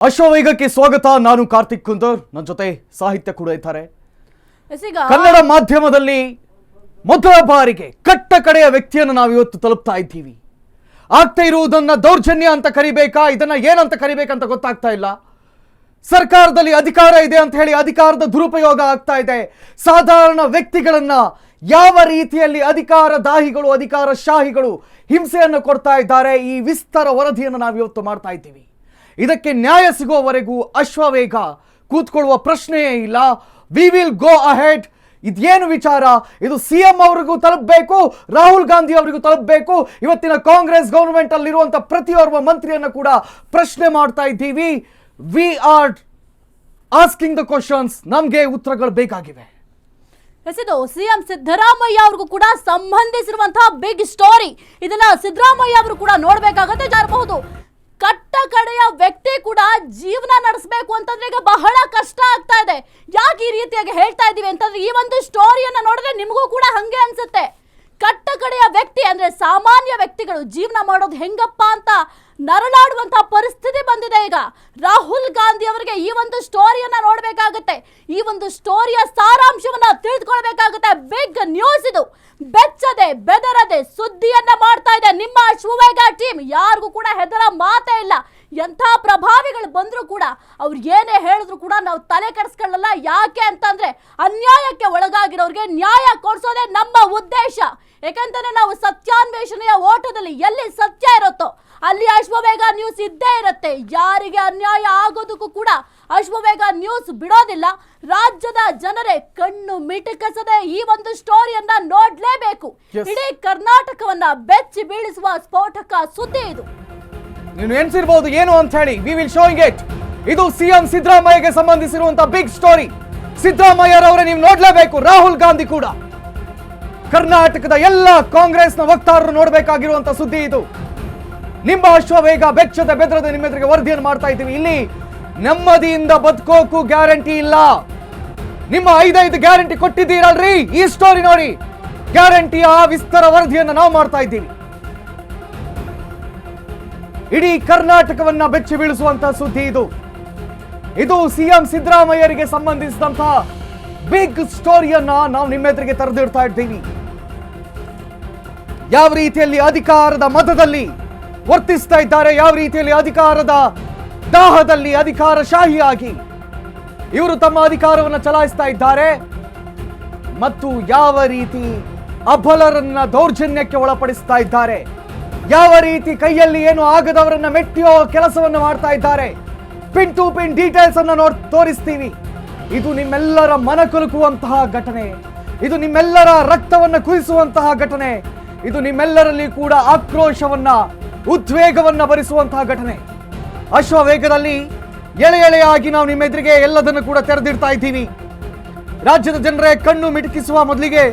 ಅಶ್ವವೇಗಕ್ಕೆ ಸ್ವಾಗತ. ನಾನು ಕಾರ್ತಿಕ್ ಕುಂದರ್, ನನ್ನ ಜೊತೆ ಸಾಹಿತ್ಯ ಕೂಡ ಇದ್ದಾರೆ. ಕನ್ನಡ ಮಾಧ್ಯಮದಲ್ಲಿ ಮೊದಲ ಬಾರಿಗೆ ಕಟ್ಟ ಕಡೆಯ ವ್ಯಕ್ತಿಯನ್ನು ನಾವು ಇವತ್ತು ತಲುಪ್ತಾ ಇದ್ದೀವಿ. ಆಗ್ತಾ ಇರುವುದನ್ನ ದೌರ್ಜನ್ಯ ಅಂತ ಕರಿಬೇಕಾ, ಇದನ್ನ ಏನಂತ ಕರಿಬೇಕಂತ ಗೊತ್ತಾಗ್ತಾ ಇಲ್ಲ. ಸರ್ಕಾರದಲ್ಲಿ ಅಧಿಕಾರ ಇದೆ ಅಂತ ಹೇಳಿ ಅಧಿಕಾರದ ದುರುಪಯೋಗ ಆಗ್ತಾ ಇದೆ. ಸಾಧಾರಣ ವ್ಯಕ್ತಿಗಳನ್ನ ಯಾವ ರೀತಿಯಲ್ಲಿ ಅಧಿಕಾರದಾಹಿಗಳು, ಅಧಿಕಾರಶಾಹಿಗಳು ಹಿಂಸೆಯನ್ನು ಕೊಡ್ತಾ ಇದ್ದಾರೆ, ಈ ವಿಸ್ತಾರ ವರದಿಯನ್ನು ನಾವು ಇವತ್ತು ಮಾಡ್ತಾ ಇದ್ದೀವಿ. ಇದಕ್ಕೆ ನ್ಯಾಯ ಸಿಗುವವರೆಗೂ ಅಶ್ವವೇಗ ಕೂತ್ಕೊಳ್ಳುವ ಪ್ರಶ್ನೆಯೇ ಇಲ್ಲ. We will go ahead. ಇದೇನು ವಿಚಾರ, ಇದು ಸಿಎಂ ಅವರಿಗೂ ತಲುಪಬೇಕು, ರಾಹುಲ್ ಗಾಂಧಿ ಅವರಿಗೂ ತಲುಪಬೇಕು. ಇವತ್ತಿನ ಕಾಂಗ್ರೆಸ್ ಗವರ್ಮೆಂಟ್ ಅಲ್ಲಿರುವಂಥ ಪ್ರತಿಯೊಬ್ಬ ಮಂತ್ರಿಯನ್ನು ಕೂಡ ಪ್ರಶ್ನೆ ಮಾಡ್ತಾ ಇದ್ದೀವಿ. We are asking the questions. ನಮಗೆ ಉತ್ತರಗಳು ಬೇಕಾಗಿವೆ. ಇದು ಸಿಎಂ ಸಿದ್ದರಾಮಯ್ಯ ಅವ್ರಿಗೂ ಕೂಡ ಸಂಬಂಧಿಸಿರುವಂತಹ ಬಿಗ್ ಸ್ಟೋರಿ. ಇದನ್ನ ಸಿದ್ದರಾಮಯ್ಯ ಅವರು ಕೂಡ ನೋಡ್ಬೇಕಾಗತ್ತೆ. ಜಾರಬಹುದು ಕಟ್ಟ ಕಡೆಯ ವ್ಯಕ್ತಿ ಕೂಡ ಜೀವನ ನಡೆಸಬೇಕು ಅಂತಂದ್ರೆ ಈಗ ಬಹಳ ಕಷ್ಟ ಆಗ್ತಾ ಇದೆ. ಯಾಕೆ ಈ ರೀತಿಯಾಗಿ ಹೇಳ್ತಾ ಇದೀವಿ ಅಂತಂದ್ರೆ, ಈ ಒಂದು ಸ್ಟೋರಿಯನ್ನ ನೋಡಿದ್ರೆ ನಿಮಗೂ ಕೂಡ ಹಂಗೆ ಅನ್ಸುತ್ತೆ. ಕಟ್ಟ ಕಡೆಯ ವ್ಯಕ್ತಿ ಅಂದ್ರೆ ಸಾಮಾನ್ಯ ವ್ಯಕ್ತಿಗಳು ಜೀವನ ಮಾಡೋದು ಹೆಂಗಪ್ಪ ಅಂತ ನರಳಾಡುವಂತಹ ಪರಿಸ್ಥಿತಿ ಬಂದಿದೆ. ಈಗ ರಾಹುಲ್ ಗಾಂಧಿ ಅವರಿಗೆ ಈ ಒಂದು ಸ್ಟೋರಿಯನ್ನ ನೋಡ್ಬೇಕಾಗುತ್ತೆ. ಈ ಒಂದು ಸ್ಟೋರಿಯ ಸಾರಾಂಶವನ್ನ ತಿಳಿದುಕೊಳ್ಬೇಕಾಗುತ್ತೆ. ಬಿಗ್ ನ್ಯೂಸ್ ಇದು. ಬೆಚ್ಚದೆ ಬೆದರದೆ ಸುದ್ದಿಯನ್ನ ಮಾಡ್ತಾ ಇದೆ ನಿಮ್ಮ ಅಶ್ವವೇಗ ಟೀಮ್. ಯಾರಿಗೂ ಕೂಡ ಹೆದರ ಮಾತೇ ಇಲ್ಲ. ಎಂಥ ಪ್ರಭಾವಿಗಳು ಬಂದ್ರು ಕೂಡ ಅವ್ರು ಏನೇ ಹೇಳಿದ್ರು ಕೂಡ ನಾವು ತಲೆ ಕೆಡಿಸ್ಕೊಳ್ಳಲ್ಲ. ಯಾಕೆ ಅಂತಂದ್ರೆ ಅನ್ಯಾಯಕ್ಕೆ ಒಳಗಾಗಿರೋರಿಗೆ ನ್ಯಾಯ ಕೊಡಿಸೋದೇ ನಮ್ಮ ಉದ್ದೇಶ. ಯಾಕಂತಂದ್ರೆ ನಾವು ಸತ್ಯಾನ್ವೇಷಣೆಯ ಓಟದಲ್ಲಿ ಎಲ್ಲಿ ಸತ್ಯ ಇರುತ್ತೋ ಅಲ್ಲಿ ಅಶ್ವವೇಗ ನ್ಯೂಸ್ ಇದ್ದೇ ಇರುತ್ತೆ. ಯಾರಿಗೆ ಅನ್ಯಾಯ ಆಗೋದಕ್ಕೂ ಕೂಡ ಅಶ್ವವೇಗ ನ್ಯೂಸ್ ಬಿಡೋದಿಲ್ಲ. ರಾಜ್ಯದ ಜನರೇ ಕಣ್ಣು ಮಿಟುಕಿಸದೆ ಈ ಒಂದು ಸ್ಟೋರಿಯನ್ನ ನೋಡ್ಲೇಬೇಕು. ಇಡೀ ಕರ್ನಾಟಕವನ್ನ ಬೆಚ್ಚಿ ಬೀಳಿಸುವ ಸ್ಫೋಟಕ ಸುದ್ದಿ ಇದು. ನೀನು ಎನ್ಸಿರ್ಬಹುದು ಏನು ಅಂತ ಹೇಳಿ. We will showing it. ಇದು ಸಿಎಂ ಸಿದ್ದರಾಮಯ್ಯಗೆ ಸಂಬಂಧಿಸಿರುವಂತಹ ಬಿಗ್ ಸ್ಟೋರಿ. ಸಿದ್ದರಾಮಯ್ಯರವರೇ ನೀವು ನೋಡ್ಲೇಬೇಕು. ರಾಹುಲ್ ಗಾಂಧಿ ಕೂಡ. ಕರ್ನಾಟಕದ ಎಲ್ಲ ಕಾಂಗ್ರೆಸ್ನ ವಕ್ತಾರರು ನೋಡಬೇಕಾಗಿರುವಂತಹ ಸುದ್ದಿ ಇದು. ನಿಮ್ಮ ಅಶ್ವವೇಗ ಬೆಚ್ಚದ ಬೆದರದ ನಿಮ್ಮ ಎದುರಿಗೆ ವರದಿಯನ್ನು ಮಾಡ್ತಾ ಇದ್ದೀವಿ. ಇಲ್ಲಿ ನೆಮ್ಮದಿಯಿಂದ ಬದುಕೋಕು ಗ್ಯಾರಂಟಿ ಇಲ್ಲ. ನಿಮ್ಮ 5 ಗ್ಯಾರಂಟಿ ಕೊಟ್ಟಿದ್ದೀರಲ್ರಿ, ಈ ಸ್ಟೋರಿ ನೋಡಿ. ಗ್ಯಾರಂಟಿಯ ವಿಸ್ತಾರ ವರದಿಯನ್ನು ನಾವು ಮಾಡ್ತಾ ಇದ್ದೀವಿ. ಇಡೀ ಕರ್ನಾಟಕವನ್ನ ಬೆಚ್ಚಿ ಬೀಳಿಸುವಂತಹ ಸುದ್ದಿ ಇದು. ಇದು ಸಿಎಂ ಸಿದ್ದರಾಮಯ್ಯರಿಗೆ ಸಂಬಂಧಿಸಿದಂತಹ ಬಿಗ್ ಸ್ಟೋರಿಯನ್ನ ನಾವು ನಿಮ್ಮ ಎದುರಿಗೆ ತೆರೆದಿಡ್ತಾ ಇದ್ದೀವಿ. ಯಾವ ರೀತಿಯಲ್ಲಿ ಅಧಿಕಾರದ ಮತದಲ್ಲಿ ವರ್ತಿಸ್ತಾ ಇದ್ದಾರೆ, ಯಾವ ರೀತಿಯಲ್ಲಿ ಅಧಿಕಾರದ ದಾಹದಲ್ಲಿ ಅಧಿಕಾರಶಾಹಿಯಾಗಿ ಇವರು ತಮ್ಮ ಅಧಿಕಾರವನ್ನು ಚಲಾಯಿಸ್ತಾ ಇದ್ದಾರೆ, ಮತ್ತು ಯಾವ ರೀತಿ ಅಬಲರನ್ನ ದೌರ್ಜನ್ಯಕ್ಕೆ ಒಳಪಡಿಸ್ತಾ ಇದ್ದಾರೆ, ಯಾವ ರೀತಿ ಕೈಯಲ್ಲಿ ಏನು ಆಗದವರನ್ನ ಮೆಟ್ಟಿಯೋ ಕೆಲಸವನ್ನು ಮಾಡ್ತಾ ಇದ್ದಾರೆ. ಪಿನ್ ಟು ಪಿನ್ ಡೀಟೇಲ್ಸ್ ಅನ್ನು ತೋರಿಸ್ತೀವಿ. ಇದು ನಿಮ್ಮೆಲ್ಲರ ಮನ ಕುಲುಕುವಂತಹ ಘಟನೆ. ಇದು ನಿಮ್ಮೆಲ್ಲರ ರಕ್ತವನ್ನು ಕುದಿಸುವಂತಹ ಘಟನೆ. ಇದು ನಿಮ್ಮೆಲ್ಲರಲ್ಲಿ ಕೂಡ ಆಕ್ರೋಶವನ್ನ, ಉದ್ವೇಗವನ್ನ ಭರಿಸುವಂತಹ ಘಟನೆ. ಅಶ್ವವೇಗದಲ್ಲಿ ಎಳೆ ಎಳೆಯಾಗಿ ನಾವು ನಿಮ್ಮ ಎದುರಿಗೆ ಎಲ್ಲದನ್ನು ಕೂಡ ತೆರೆದಿಡ್ತಾ ಇದ್ದೀವಿ. ರಾಜ್ಯದ ಜನರೇ ಕಣ್ಣು ಮಿಟುಕಿಸುವ ಮೊದಲಿಗೆ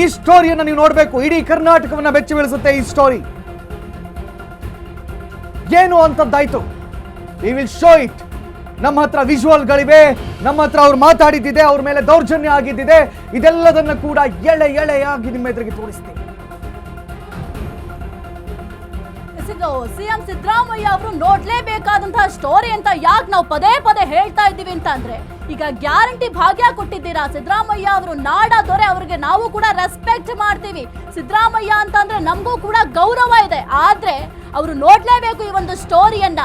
ಈ ಸ್ಟೋರಿಯನ್ನು ನೀವು ನೋಡಬೇಕು. ಇಡೀ ಕರ್ನಾಟಕವನ್ನ ಬೆಚ್ಚಿ ಬೀಳಿಸುತ್ತೆ ಈ ಸ್ಟೋರಿ. ಏನು ಅಂತದ್ದಾಯ್ತು, ವಿ ವಿಲ್ ಶೋ ಇಟ್. ನಮ್ಮ ಹತ್ರ ವಿಜುವಲ್ಗಳಿವೆ, ನಮ್ಮ ಹತ್ರ ಅವ್ರು ಮಾತಾಡಿದ್ದಿದೆ, ಅವ್ರ ಮೇಲೆ ದೌರ್ಜನ್ಯ ಆಗಿದ್ದಿದೆ. ಇದೆಲ್ಲದನ್ನು ಕೂಡ ಎಳೆ ಎಳೆಯಾಗಿ ನಿಮ್ಮ ಎದುರಿಗೆ ತೋರಿಸ್ತೀವಿ. ಸಿಎಂ ಸಿದ್ದರಾಮಯ್ಯ ಅವರು ನೋಡ್ಲೇಬೇಕಾದಂತಹ ಸ್ಟೋರಿ ಅಂತ ಯಾಕೆ ನಾವು ಪದೇ ಪದೇ ಹೇಳ್ತಾ ಇದ್ದೀವಿ ಅಂತ ಅಂದ್ರೆ, ಈಗ ಗ್ಯಾರಂಟಿ ಭಾಗ್ಯ ಕೊಟ್ಟಿದ್ದೀರಾ ಸಿದ್ದರಾಮಯ್ಯ ಅವರು, ನಾಡ ದೊರೆ ಅವರಿಗೆ ನಾವು ಕೂಡ ರೆಸ್ಪೆಕ್ಟ್ ಮಾಡ್ತೀವಿ. ಸಿದ್ದರಾಮಯ್ಯ ಅಂತಂದ್ರೆ ನಮಗೂ ಕೂಡ ಗೌರವ ಇದೆ. ಆದ್ರೆ ಅವರು ನೋಡ್ಲೇಬೇಕು ಈ ಒಂದು ಸ್ಟೋರಿಯನ್ನ.